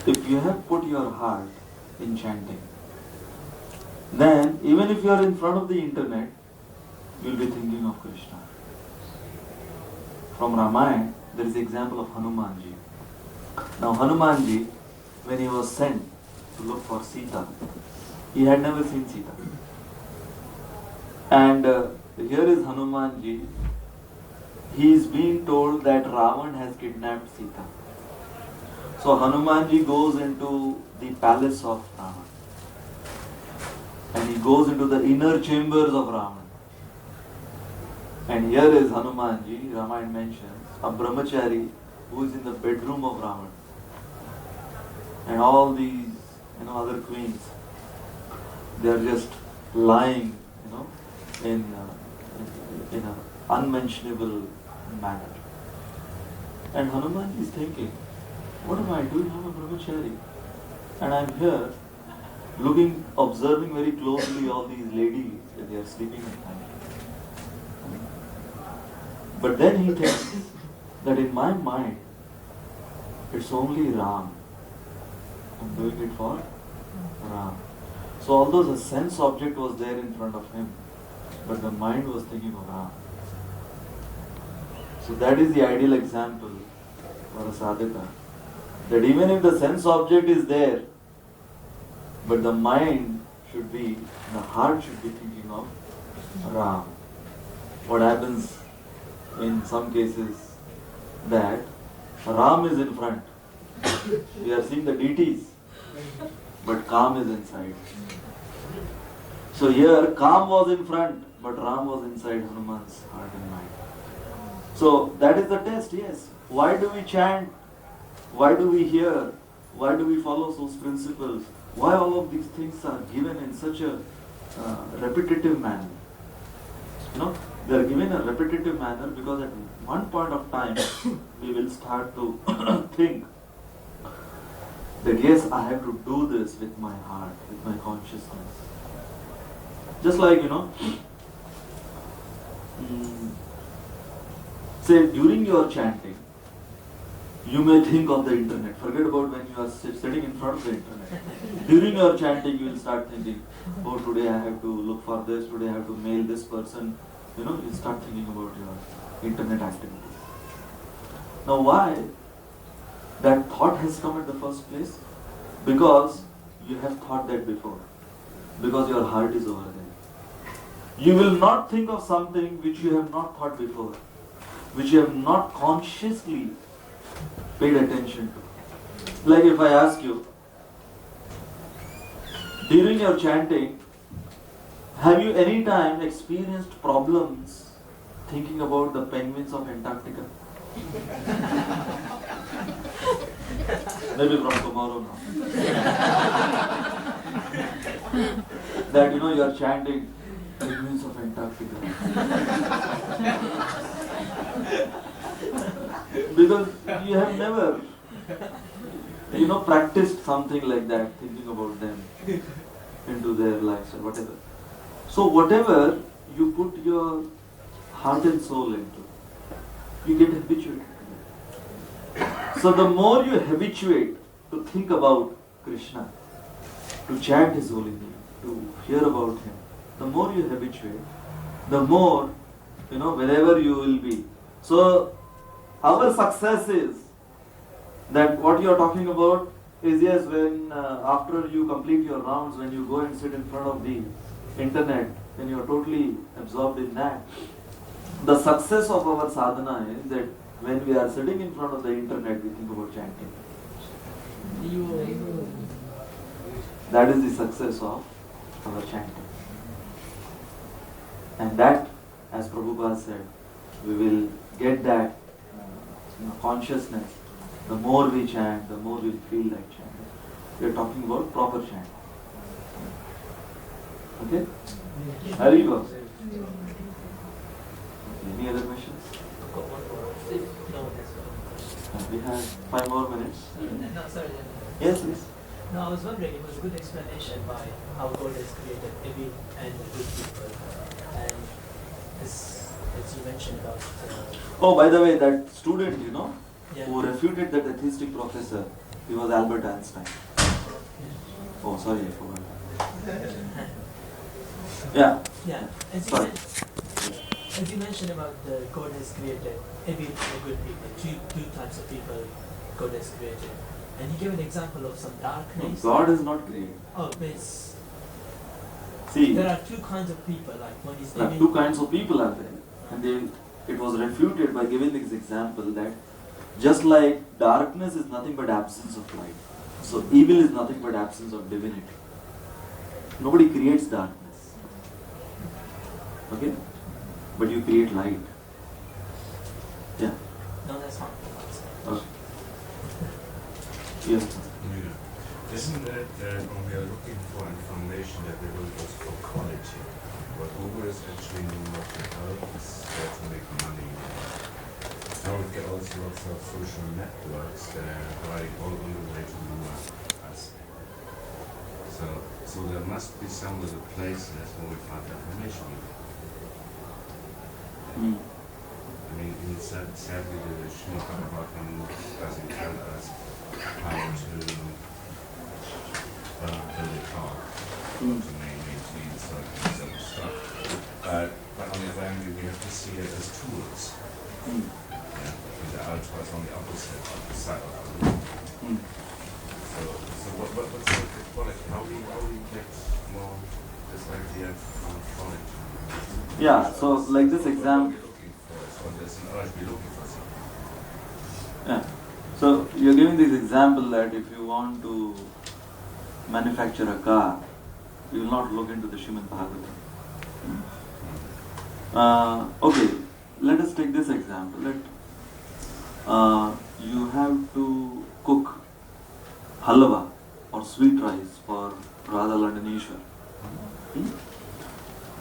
if you have put your heart in chanting, then even if you are in front of the internet, you will be thinking of Krishna. From Ramayana, there is the example of Hanumanji. Now Hanumanji, when he was sent to look for Sita, he had never seen Sita. And here is Hanumanji. He is being told that Ravan has kidnapped Sita. So Hanumanji goes into the palace of Ravan. And he goes into the inner chambers of Ravan. And here is Hanumanji, Ramayana mentions, a brahmachari who is in the bedroom of Ravan. And all these, other queens, they are just lying, in an unmentionable manner. And Hanumanji is thinking, what am I doing? I'm a brahmachari. And I'm here observing very closely all these ladies that they are sleeping at night. But then he thinks that in my mind, it's only Ram. I'm doing it for Ram. So although the sense object was there in front of him, but the mind was thinking of Ram. So that is the ideal example for a sadhaka. That even if the sense object is there, but the heart should be thinking of Ram. What happens in some cases that Ram is in front. We are seeing the deities, but Kam is inside. So here Kam was in front, but Ram was inside Hanuman's heart and mind. So that is the test, yes. Why do we chant? Why do we hear? Why do we follow those principles? Why all of these things are given in such a repetitive manner? They are given in a repetitive manner because at one point of time we will start to think that yes, I have to do this with my heart, with my consciousness. Just like, say during your chanting, you may think of the internet. Forget about when you are sitting in front of the internet. During your chanting, you will start thinking, oh, today I have to look for this, today I have to mail this person. You start thinking about your internet activity. Now why that thought has come at the first place? Because you have thought that before. Because your heart is over there. You will not think of something which you have not thought before, which you have not consciously paid attention to. Like if I ask you, during your chanting, have you any time experienced problems thinking about the penguins of Antarctica? Maybe from tomorrow now. That you are chanting penguins of Antarctica. Because you have never practiced something like that, thinking about them into their lives or whatever. So whatever you put your heart and soul into, you get habituated to it. So the more you habituate to think about Krishna, to chant His holy name, to hear about Him, the more you habituate, the more, wherever you will be. So our success is that what you are talking about is, yes, when after you complete your rounds, when you go and sit in front of the internet, when you are totally absorbed in that. The success of our sadhana is that when we are sitting in front of the internet, we think about chanting. That is the success of our chanting. And that, as Prabhupada said, we will get that consciousness. The more we chant, the more we feel like chanting. We are talking about proper chanting. Okay? Hariva. Any other questions? We have 5 more minutes. No, sorry. Yes, please. No, I was wondering, it was a good explanation by how God has created evil and good people. And this, as you mentioned about... oh, by the way, that student, yeah. who refuted that atheistic professor, He was Albert Einstein. Oh, sorry, I forgot. Yeah. Yeah. Sorry. As you mentioned about the God has created evil and good people, two types of people God has created. And you gave an example of some darkness. God is not created. Oh, it's... See, there are two kinds of people, like one is evil. two kinds of people are there. And it was refuted by giving this example that just like darkness is nothing but absence of light, so evil is nothing but absence of divinity. Nobody creates darkness. Okay? But you create light. Yeah. No, that's not the Okay. Yes. Yeah. Isn't it that when we are looking for information that we will look for quality? What Google is actually not to help is there to make money. Now we get also lots of social networks that are going all on the way to us. So there must be some little places where we find information. I mean, sadly, the Schmuck-Program doesn't tell us how to build a car, to maintain certain stuff. But on the other hand, we have to see it as tools. Yeah, and the altar is on the opposite side of the room. So what's the quality? How do we get more this idea of quality? Yeah, so like this example. Yeah. So you're giving this example that if you want to manufacture a car, you will not look into the Srimad Bhagavatam. Okay, let us take this example. You have to cook halwa or sweet rice for Radha Landaneshwar.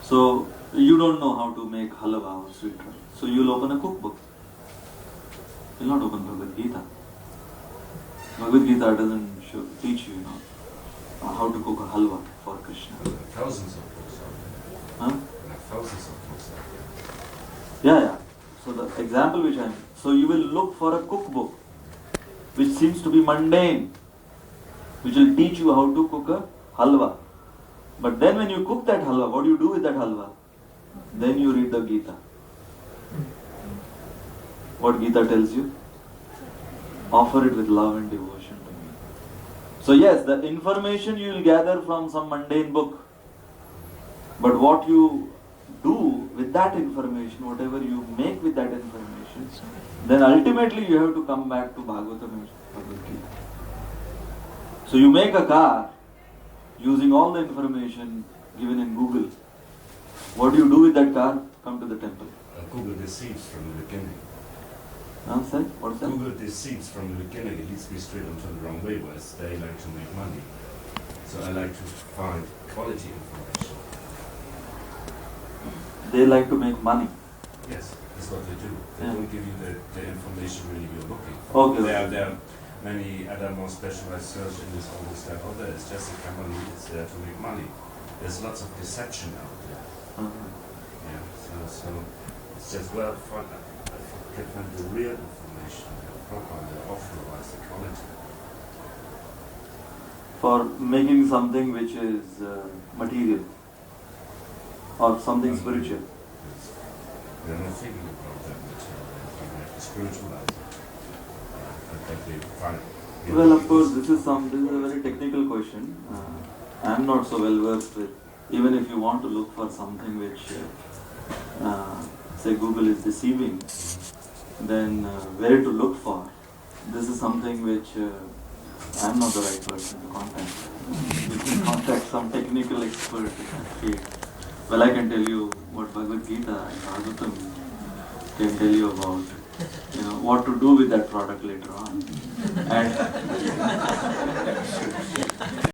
So you don't know how to make halwa or sweet rice. So you'll open a cookbook. You'll not open Bhagavad Gita. Bhagavad Gita doesn't teach you, how to cook a halwa for Krishna. Thousands of books out there. Thousands of books out there. Yeah. So the example which so you will look for a cookbook which seems to be mundane, which will teach you how to cook a halwa. But then when you cook that halwa, what do you do with that halwa? Then you read the Gita. What Gita tells you? Offer it with love and devotion to me. So yes, the information you will gather from some mundane book. But what you do with that information, whatever you make with that information, then ultimately you have to come back to Bhagavatam and Bhagavad Gita. So you make a car using all the information given in Google. What do you do with that car? Come to the temple. Google deceives from the beginning. Sir? What's that? Google deceives from the beginning. It leads me straight onto the wrong way, whereas they like to make money. So I like to find quality information. They like to make money. Yes, that's what they do. They don't give you the information really you're looking for. Okay. There are many other more specialized search engines, all this stuff out there. It's just a company, it's there to make money. There's lots of deception out there. Yeah, so it's just well fun. Get them the real information, the proper, the authorized, the quality. For making something which is material or something spiritual. Yes. We are not thinking about that material, we have to spiritualize it. But they find Well, of course, this is a very technical question. I am not so well versed with. Even if you want to look for something which, say, Google is deceiving, then where to look for? This is something which I am not the right person to contact. You can contact some technical expert in that field. Well, I can tell you what Bhagavad Gita and Bhagavatam can tell you about, what to do with that product later on. And